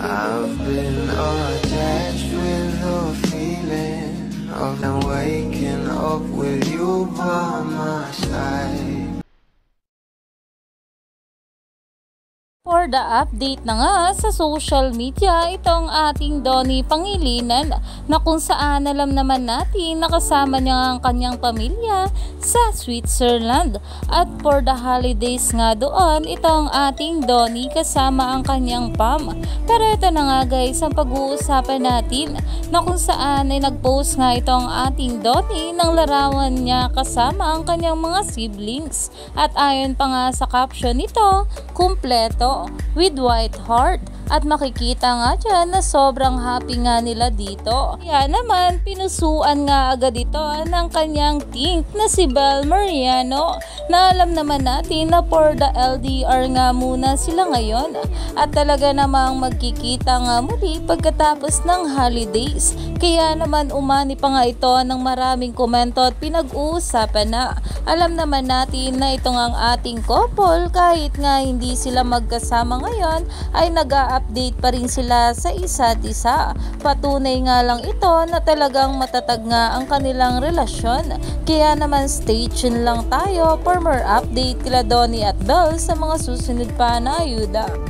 I've been attached with the feeling of waking up with you by my side. For the update na nga sa social media, itong ating Donnie Pangilinan na kung saan alam naman natin nakasama niya ang kanyang pamilya sa Switzerland. At for the holidays nga doon, itong ating Donnie kasama ang kanyang pam. Pero ito na nga guys, ang pag-uusapan natin na kung saan ay nag-post nga itong ating Donnie ng larawan niya kasama ang kanyang mga siblings. At ayon pa nga sa caption nito, kumpleto with white heart. At makikita nga dyan na sobrang happy nga nila dito. Kaya naman, pinusuan nga agad ito ng kanyang tink na si Bel Mariano, na alam naman natin na for the LDR nga muna sila ngayon. At talaga namang magkikita nga muli pagkatapos ng holidays. Kaya naman umani pa nga ito ng maraming komento at pinag-uusapan na. Alam naman natin na ito nga ang ating couple, kahit nga hindi sila magkasama ngayon, ay nag-update pa rin sila sa isa't isa. Patunay nga lang ito na talagang matatag nga ang kanilang relasyon. Kaya naman stay tuned lang tayo for more update kila Donnie at Bel sa mga susunod pa na ayuda.